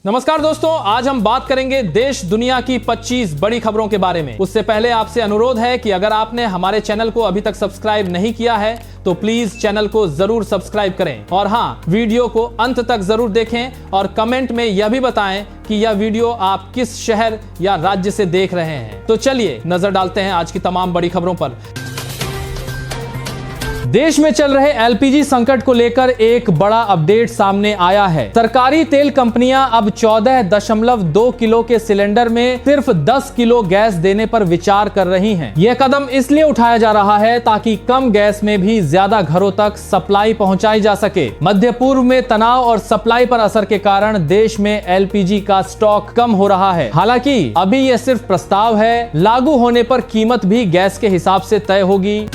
नमस्कार दोस्तों, आज हम बात करेंगे देश दुनिया की 25 बड़ी खबरों के बारे में। उससे पहले आपसे अनुरोध है कि अगर आपने हमारे चैनल को अभी तक सब्सक्राइब नहीं किया है तो प्लीज चैनल को जरूर सब्सक्राइब करें और हाँ, वीडियो को अंत तक जरूर देखें और कमेंट में यह भी बताएं कि यह वीडियो आप किस शहर या राज्य से देख रहे हैं। तो चलिए नजर डालते हैं आज की तमाम बड़ी खबरों पर। देश में चल रहे एलपीजी संकट को लेकर एक बड़ा अपडेट सामने आया है। सरकारी तेल कंपनियां अब 14.2 किलो के सिलेंडर में सिर्फ 10 किलो गैस देने पर विचार कर रही हैं। यह कदम इसलिए उठाया जा रहा है ताकि कम गैस में भी ज्यादा घरों तक सप्लाई पहुंचाई जा सके। मध्य पूर्व में तनाव और सप्लाई पर असर के कारण देश में एलपीजी का स्टॉक कम हो रहा है। हालांकि अभी यह सिर्फ प्रस्ताव है, लागू होने पर कीमत भी गैस के हिसाब से तय होगी।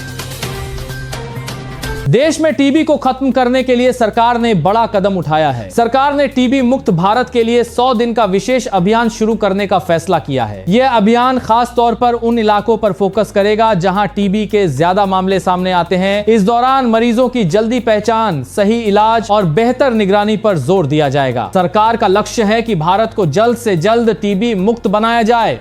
देश में टीबी को खत्म करने के लिए सरकार ने बड़ा कदम उठाया है। सरकार ने टीबी मुक्त भारत के लिए 100 दिन का विशेष अभियान शुरू करने का फैसला किया है। यह अभियान खास तौर पर उन इलाकों पर फोकस करेगा जहां टीबी के ज्यादा मामले सामने आते हैं। इस दौरान मरीजों की जल्दी पहचान, सही इलाज और बेहतर निगरानी पर जोर दिया जाएगा। सरकार का लक्ष्य है कि भारत को जल्द से जल्द टीबी मुक्त बनाया जाए।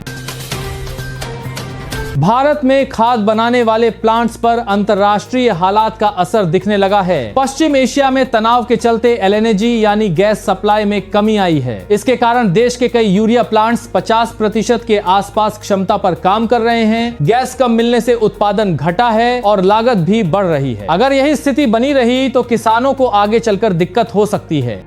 भारत में खाद बनाने वाले प्लांट्स पर अंतर्राष्ट्रीय हालात का असर दिखने लगा है। पश्चिम एशिया में तनाव के चलते एलएनजी यानी गैस सप्लाई में कमी आई है। इसके कारण देश के कई यूरिया प्लांट्स 50% के आसपास क्षमता पर काम कर रहे हैं। गैस कम मिलने से उत्पादन घटा है और लागत भी बढ़ रही है। अगर यही स्थिति बनी रही तो किसानों को आगे चलकर दिक्कत हो सकती है।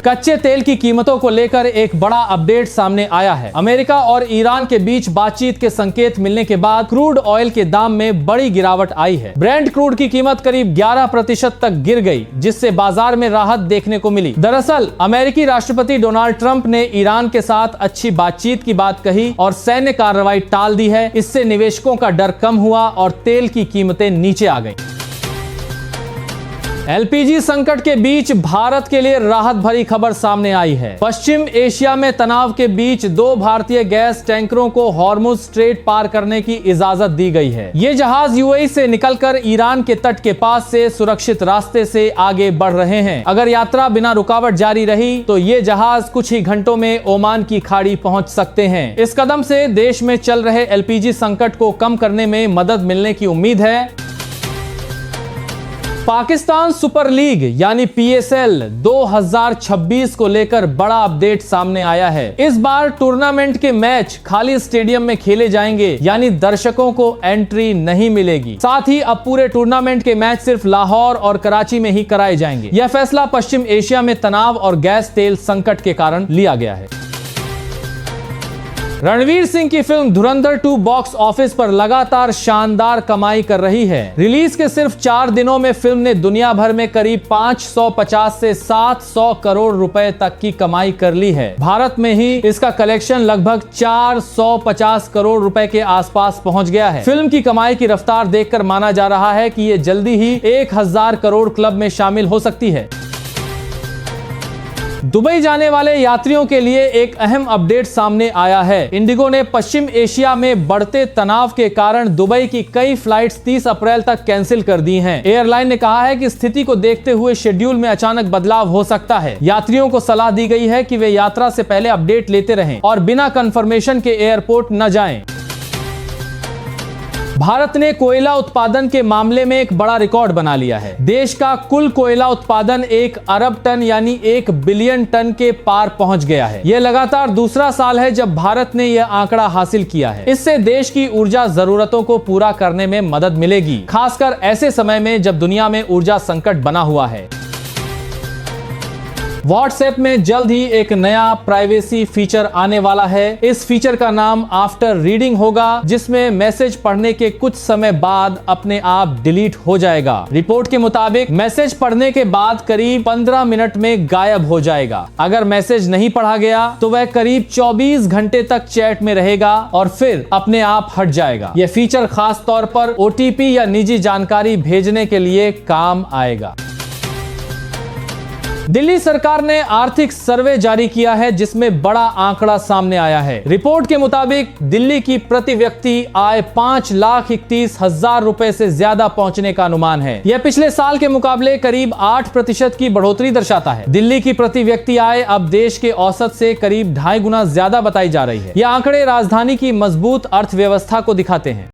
कच्चे तेल की कीमतों को लेकर एक बड़ा अपडेट सामने आया है। अमेरिका और ईरान के बीच बातचीत के संकेत मिलने के बाद क्रूड ऑयल के दाम में बड़ी गिरावट आई है। ब्रेंट क्रूड की कीमत करीब 11% तक गिर गई, जिससे बाजार में राहत देखने को मिली। दरअसल अमेरिकी राष्ट्रपति डोनाल्ड ट्रंप ने ईरान के साथ अच्छी बातचीत की बात कही और सैन्य कार्रवाई टाल दी है। इससे निवेशकों का डर कम हुआ और तेल की कीमतें नीचे आ गई। एलपीजी संकट के बीच भारत के लिए राहत भरी खबर सामने आई है। पश्चिम एशिया में तनाव के बीच 2 भारतीय गैस टैंकरों को हॉर्मुज स्ट्रेट पार करने की इजाजत दी गई है। ये जहाज यूएई से निकलकर ईरान के तट के पास से सुरक्षित रास्ते से आगे बढ़ रहे हैं। अगर यात्रा बिना रुकावट जारी रही तो ये जहाज कुछ ही घंटों में ओमान की खाड़ी पहुंच सकते हैं। इस कदम से देश में चल रहे एलपीजी संकट को कम करने में मदद मिलने की उम्मीद है। पाकिस्तान सुपर लीग यानी पीएसएल 2026 को लेकर बड़ा अपडेट सामने आया है। इस बार टूर्नामेंट के मैच खाली स्टेडियम में खेले जाएंगे, यानी दर्शकों को एंट्री नहीं मिलेगी। साथ ही अब पूरे टूर्नामेंट के मैच सिर्फ लाहौर और कराची में ही कराए जाएंगे। यह फैसला पश्चिम एशिया में तनाव और गैस तेल संकट के कारण लिया गया है। रणवीर सिंह की फिल्म धुरंधर 2 बॉक्स ऑफिस पर लगातार शानदार कमाई कर रही है। रिलीज के सिर्फ 4 दिनों में फिल्म ने दुनिया भर में करीब 550 से 700 करोड़ रुपए तक की कमाई कर ली है। भारत में ही इसका कलेक्शन लगभग 450 करोड़ रुपए के आसपास पहुंच गया है। फिल्म की कमाई की रफ्तार देखकर माना जा रहा है कि ये जल्दी ही 1000 करोड़ क्लब में शामिल हो सकती है। दुबई जाने वाले यात्रियों के लिए एक अहम अपडेट सामने आया है। इंडिगो ने पश्चिम एशिया में बढ़ते तनाव के कारण दुबई की कई फ्लाइट्स 30 अप्रैल तक कैंसिल कर दी हैं। एयरलाइन ने कहा है कि स्थिति को देखते हुए शेड्यूल में अचानक बदलाव हो सकता है। यात्रियों को सलाह दी गई है कि वे यात्रा से पहले अपडेट लेते रहें और बिना कंफर्मेशन के एयरपोर्ट न जाएं। भारत ने कोयला उत्पादन के मामले में एक बड़ा रिकॉर्ड बना लिया है। देश का कुल कोयला उत्पादन 1 अरब टन यानी 1 बिलियन टन के पार पहुंच गया है। यह लगातार दूसरा साल है जब भारत ने यह आंकड़ा हासिल किया है। इससे देश की ऊर्जा जरूरतों को पूरा करने में मदद मिलेगी, खासकर ऐसे समय में जब दुनिया में ऊर्जा संकट बना हुआ है। व्हाट्सएप में जल्द ही एक नया प्राइवेसी फीचर आने वाला है। इस फीचर का नाम आफ्टर रीडिंग होगा, जिसमें मैसेज पढ़ने के कुछ समय बाद अपने आप डिलीट हो जाएगा। रिपोर्ट के मुताबिक मैसेज पढ़ने के बाद करीब 15 मिनट में गायब हो जाएगा। अगर मैसेज नहीं पढ़ा गया तो वह करीब 24 घंटे तक चैट में रहेगा और फिर अपने आप हट जाएगा। यह फीचर खास तौर पर ओटीपी या निजी जानकारी भेजने के लिए काम आएगा। दिल्ली सरकार ने आर्थिक सर्वे जारी किया है जिसमें बड़ा आंकड़ा सामने आया है। रिपोर्ट के मुताबिक दिल्ली की प्रति व्यक्ति आय 5,31,000 रुपए से ज्यादा पहुंचने का अनुमान है। यह पिछले साल के मुकाबले करीब 8% की बढ़ोतरी दर्शाता है। दिल्ली की प्रति व्यक्ति आय अब देश के औसत से करीब 2.5 गुना ज्यादा बताई जा रही है। यह आंकड़े राजधानी की मजबूत अर्थव्यवस्था को दिखाते हैं।